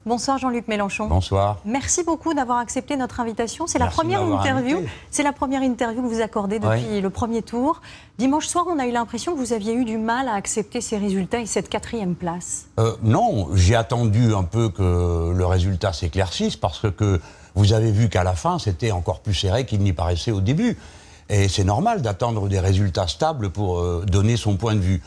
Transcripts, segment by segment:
Bonsoir Jean-Luc Mélenchon. Bonsoir. Merci beaucoup d'avoir accepté notre invitation. C'est la première interview. C'est la première interview que vous accordez depuis le premier tour. Dimanche soir, on a eu l'impression que vous aviez eu du mal à accepter ces résultats et cette 4e place. Non, j'ai attendu un peu que le résultat s'éclaircisse parce que vous avez vu qu'à la fin, c'était encore plus serré qu'il n'y paraissait au début. Et c'est normal d'attendre des résultats stables pour donner son point de vue.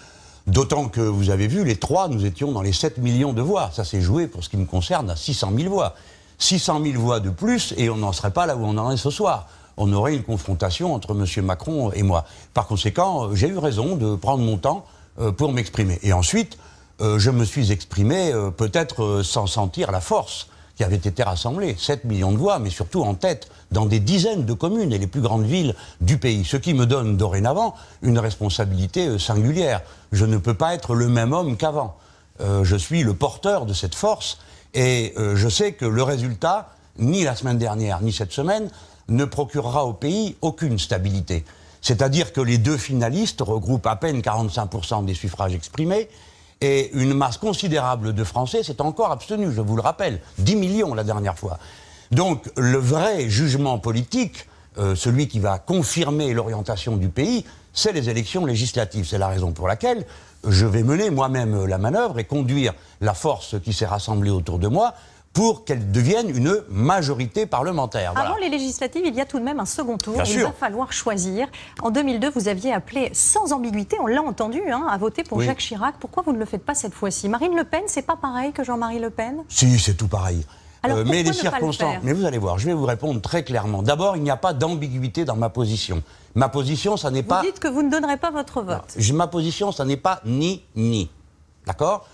D'autant que vous avez vu, les trois, nous étions dans les 7 millions de voix. Ça s'est joué, pour ce qui me concerne, à 600 000 voix. 600 000 voix de plus, et on n'en serait pas là où on en est ce soir. On aurait une confrontation entre M. Macron et moi. Par conséquent, j'ai eu raison de prendre mon temps pour m'exprimer. Et ensuite, je me suis exprimé peut-être sans sentir la force qui avait été rassemblée. 7 millions de voix, mais surtout en tête, dans des dizaines de communes et les plus grandes villes du pays. Ce qui me donne dorénavant une responsabilité singulière. Je ne peux pas être le même homme qu'avant. Je suis le porteur de cette force et je sais que le résultat, ni la semaine dernière, ni cette semaine, ne procurera au pays aucune stabilité. C'est-à-dire que les deux finalistes regroupent à peine 45% des suffrages exprimés et une masse considérable de Français s'est encore abstenue, je vous le rappelle. 10 millions la dernière fois. Donc le vrai jugement politique, celui qui va confirmer l'orientation du pays, c'est les élections législatives. C'est la raison pour laquelle je vais mener moi-même la manœuvre et conduire la force qui s'est rassemblée autour de moi pour qu'elle devienne une majorité parlementaire. Voilà. Avant les législatives, il y a tout de même un second tour. Bien sûr. Il va falloir choisir. En 2002, vous aviez appelé sans ambiguïté, on l'a entendu, à voter pour Jacques Chirac. Pourquoi vous ne le faites pas cette fois-ci? Marine Le Pen, c'est pas pareil que Jean-Marie Le Pen? Si, c'est tout pareil. Alors mais les circonstances. Mais vous allez voir, je vais vous répondre très clairement. D'abord, il n'y a pas d'ambiguïté dans ma position. Ma position, ça n'est pas. Vous dites que vous ne donnerez pas votre vote. Non, ma position, ça n'est pas ni. D'accord?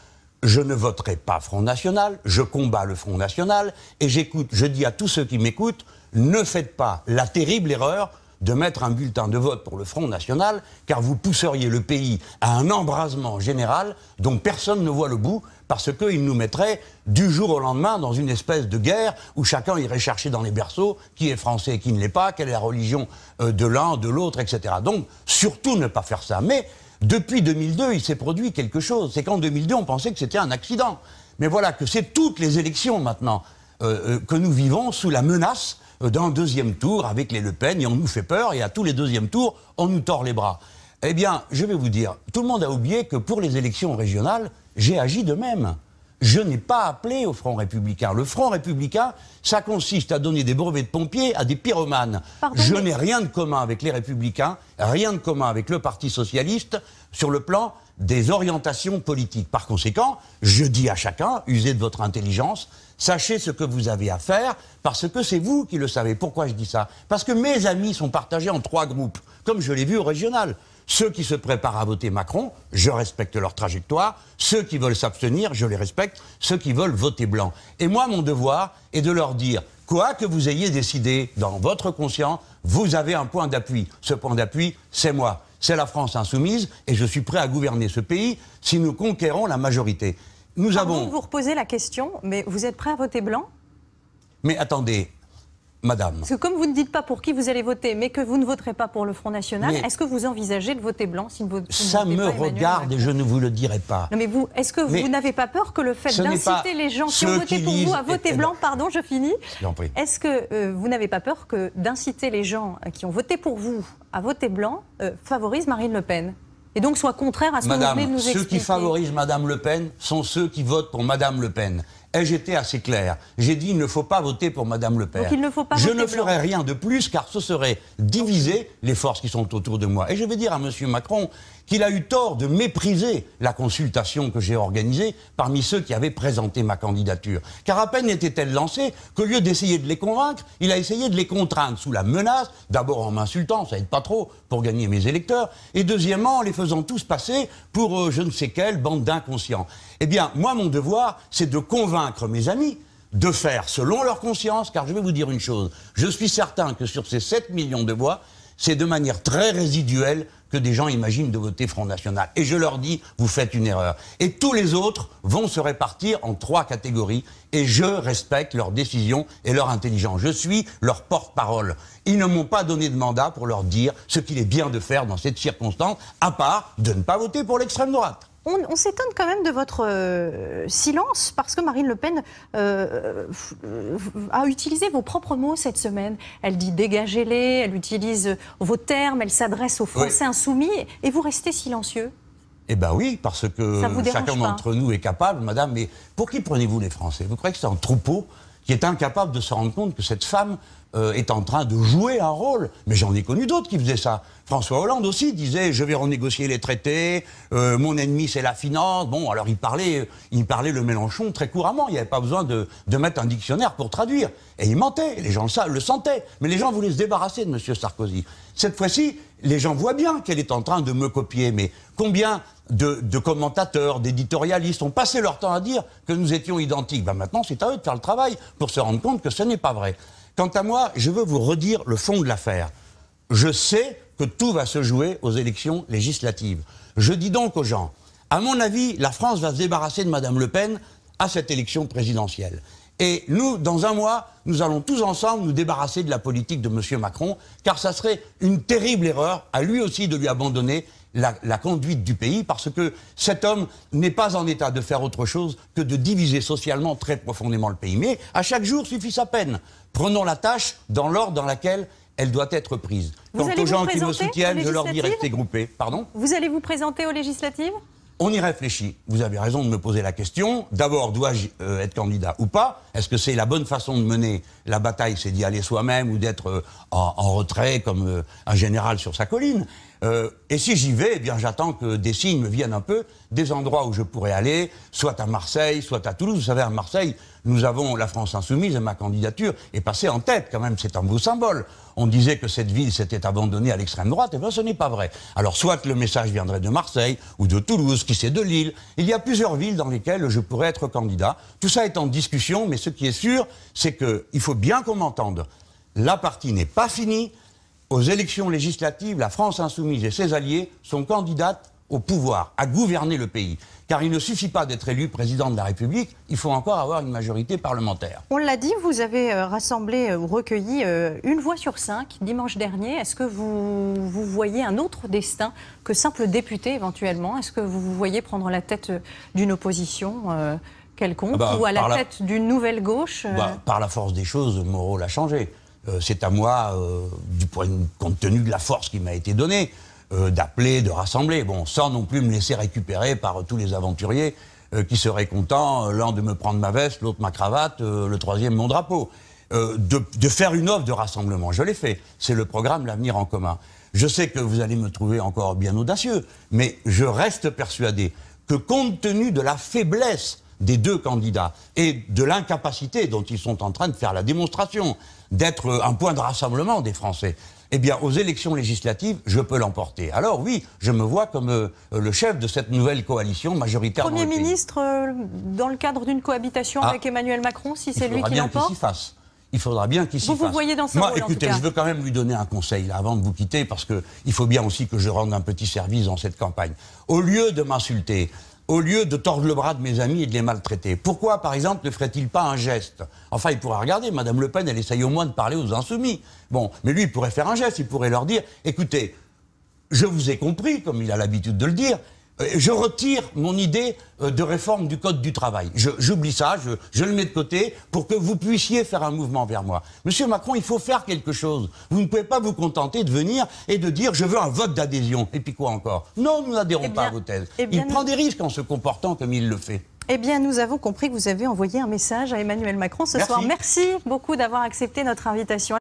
Je ne voterai pas Front National, je combats le Front National et je dis à tous ceux qui m'écoutent, ne faites pas la terrible erreur de mettre un bulletin de vote pour le Front National, car vous pousseriez le pays à un embrasement général dont personne ne voit le bout, parce qu'il nous mettrait du jour au lendemain dans une espèce de guerre où chacun irait chercher dans les berceaux qui est français et qui ne l'est pas, quelle est la religion de l'un, de l'autre, etc. Donc, surtout ne pas faire ça. Mais depuis 2002, il s'est produit quelque chose. C'est qu'en 2002, on pensait que c'était un accident. Mais voilà que c'est toutes les élections maintenant que nous vivons sous la menace d'un deuxième tour avec les Le Pen, et on nous fait peur, et à tous les deuxièmes tours, on nous tord les bras. Eh bien, je vais vous dire, tout le monde a oublié que pour les élections régionales, j'ai agi de même. Je n'ai pas appelé au Front républicain. Le Front républicain, ça consiste à donner des brevets de pompiers à des pyromanes. Je n'ai rien de commun avec les Républicains, rien de commun avec le Parti socialiste sur le plan des orientations politiques. Par conséquent, je dis à chacun, usez de votre intelligence, sachez ce que vous avez à faire, parce que c'est vous qui le savez. Pourquoi je dis ça? Parce que mes amis sont partagés en 3 groupes, comme je l'ai vu au régional. Ceux qui se préparent à voter Macron, je respecte leur trajectoire. Ceux qui veulent s'abstenir, je les respecte. Ceux qui veulent voter blanc. Et moi, mon devoir est de leur dire, quoi que vous ayez décidé dans votre conscience, vous avez un point d'appui. Ce point d'appui, c'est moi. C'est la France insoumise et je suis prêt à gouverner ce pays si nous conquérons la majorité. Pardon de vous reposer la question, mais vous êtes prêt à voter blanc? Mais attendez, madame. Parce que comme vous ne dites pas pour qui vous allez voter, mais que vous ne voterez pas pour le Front National, est-ce que vous envisagez de voter blanc si vous ça me regarde et je ne vous le dirai pas. Non mais vous, est-ce que vous n'avez pas peur que le fait d'inciter les gens qui ont voté pour vous à voter blanc, pardon, je finis. Est-ce que vous n'avez pas peur que d'inciter les gens qui ont voté pour vous à voter blanc favorise Marine Le Pen? Et donc soit contraire à ce que vous venez de nous expliquer. Ceux qui favorisent Madame Le Pen sont ceux qui votent pour Madame Le Pen. Et j'étais assez clair. J'ai dit, il ne faut pas voter pour Madame Le Pen. Donc il ne faut pas je voter ne ferai rien de plus, car ce serait diviser les forces qui sont autour de moi. Et je vais dire à M. Macron qu'il a eu tort de mépriser la consultation que j'ai organisée parmi ceux qui avaient présenté ma candidature. Car à peine était-elle lancée qu'au lieu d'essayer de les convaincre, il a essayé de les contraindre sous la menace, d'abord en m'insultant, ça aide pas trop pour gagner mes électeurs, et deuxièmement en les faisant tous passer pour je ne sais quelle bande d'inconscients. Eh bien, moi, mon devoir, c'est de convaincre mes amis de faire selon leur conscience, car je vais vous dire une chose, je suis certain que sur ces 7 millions de voix, c'est de manière très résiduelle que des gens imaginent de voter Front National. Et je leur dis, vous faites une erreur. Et tous les autres vont se répartir en 3 catégories, et je respecte leurs décisions et leur intelligence. Je suis leur porte-parole. Ils ne m'ont pas donné de mandat pour leur dire ce qu'il est bien de faire dans cette circonstance, à part de ne pas voter pour l'extrême droite. On s'étonne quand même de votre silence, parce que Marine Le Pen a utilisé vos propres mots cette semaine. Elle dit « dégagez-les », elle utilise vos termes, elle s'adresse aux Français insoumis, et vous restez silencieux. Eh bien oui, parce que chacun d'entre nous est capable, madame, mais pour qui prenez-vous les Français? Vous croyez que c'est un troupeau qui est incapable de se rendre compte que cette femme est en train de jouer un rôle? Mais j'en ai connu d'autres qui faisaient ça. François Hollande aussi disait « je vais renégocier les traités, mon ennemi c'est la finance ». Bon, alors il parlait le Mélenchon très couramment, il n'y avait pas besoin de mettre un dictionnaire pour traduire. Et il mentait, les gens le sentaient, mais les gens voulaient se débarrasser de M. Sarkozy. Cette fois-ci, les gens voient bien qu'elle est en train de me copier, mais combien de commentateurs, d'éditorialistes ont passé leur temps à dire que nous étions identiques? Ben maintenant, c'est à eux de faire le travail pour se rendre compte que ce n'est pas vrai. Quant à moi, je veux vous redire le fond de l'affaire. Je sais que tout va se jouer aux élections législatives. Je dis donc aux gens, à mon avis, la France va se débarrasser de Mme Le Pen à cette élection présidentielle. Et nous, dans un mois, nous allons tous ensemble nous débarrasser de la politique de M. Macron, car ça serait une terrible erreur à lui aussi de lui abandonner la conduite du pays, parce que cet homme n'est pas en état de faire autre chose que de diviser socialement très profondément le pays. Mais à chaque jour suffit sa peine. Prenons la tâche dans l'ordre dans laquelle elle doit être prise. Quant aux gens qui me soutiennent, je leur dis restez groupés. Pardon ? Vous allez vous présenter aux législatives ? On y réfléchit. Vous avez raison de me poser la question. D'abord, dois-je être candidat ou pas? Est-ce que c'est la bonne façon de mener la bataille, c'est d'y aller soi-même ou d'être en retrait comme un général sur sa colline? Et si j'y vais, eh bien j'attends que des signes me viennent un peu des endroits où je pourrais aller, soit à Marseille, soit à Toulouse. Vous savez, à Marseille, nous avons la France Insoumise et ma candidature est passée en tête quand même, c'est un beau symbole. On disait que cette ville s'était abandonnée à l'extrême droite, et bien ce n'est pas vrai. Alors soit le message viendrait de Marseille ou de Toulouse, qui sait de Lille. Il y a plusieurs villes dans lesquelles je pourrais être candidat. Tout ça est en discussion, mais ce qui est sûr, c'est qu'il faut bien qu'on m'entende. La partie n'est pas finie. Aux élections législatives, la France Insoumise et ses alliés sont candidates au pouvoir, à gouverner le pays. Car il ne suffit pas d'être élu président de la République, il faut encore avoir une majorité parlementaire. On l'a dit, vous avez rassemblé ou recueilli une voix sur 5 dimanche dernier. Est-ce que vous voyez un autre destin que simple député éventuellement? Est-ce que vous vous voyez prendre la tête d'une opposition quelconque ou à la tête d'une nouvelle gauche Par la force des choses, mon rôle a changé. C'est à moi, compte tenu de la force qui m'a été donnée, d'appeler, de rassembler, bon, sans non plus me laisser récupérer par tous les aventuriers qui seraient contents, l'un de me prendre ma veste, l'autre ma cravate, le troisième mon drapeau. De faire une offre de rassemblement, je l'ai fait. C'est le programme L'Avenir en commun. Je sais que vous allez me trouver encore bien audacieux, mais je reste persuadé que compte tenu de la faiblesse des deux candidats et de l'incapacité dont ils sont en train de faire la démonstration d'être un point de rassemblement des Français, eh bien, aux élections législatives, je peux l'emporter. Alors oui, je me vois comme le chef de cette nouvelle coalition majoritaire dans le pays. Premier ministre, dans le cadre d'une cohabitation avec Emmanuel Macron, si c'est lui qui l'emporte ? Il faudra bien qu'il s'y fasse. Vous vous voyez dans ce rôle, écoutez, en tout cas. Je veux quand même lui donner un conseil là, avant de vous quitter, parce qu'il faut bien aussi que je rende un petit service dans cette campagne. Au lieu de m'insulter, au lieu de tordre le bras de mes amis et de les maltraiter, pourquoi, par exemple, ne ferait-il pas un geste? Enfin, il pourrait regarder, Mme Le Pen, elle essaye au moins de parler aux insoumis. Bon, mais lui, il pourrait faire un geste, il pourrait leur dire, écoutez, je vous ai compris, comme il a l'habitude de le dire, je retire mon idée de réforme du Code du travail. J'oublie ça, je le mets de côté pour que vous puissiez faire un mouvement vers moi. Monsieur Macron, il faut faire quelque chose. Vous ne pouvez pas vous contenter de venir et de dire « je veux un vote d'adhésion ». Et puis quoi encore? Non, nous n'adhérons pas à vos thèses. Il prend des risques en se comportant comme il le fait. Eh bien, nous avons compris que vous avez envoyé un message à Emmanuel Macron ce soir. Merci beaucoup d'avoir accepté notre invitation.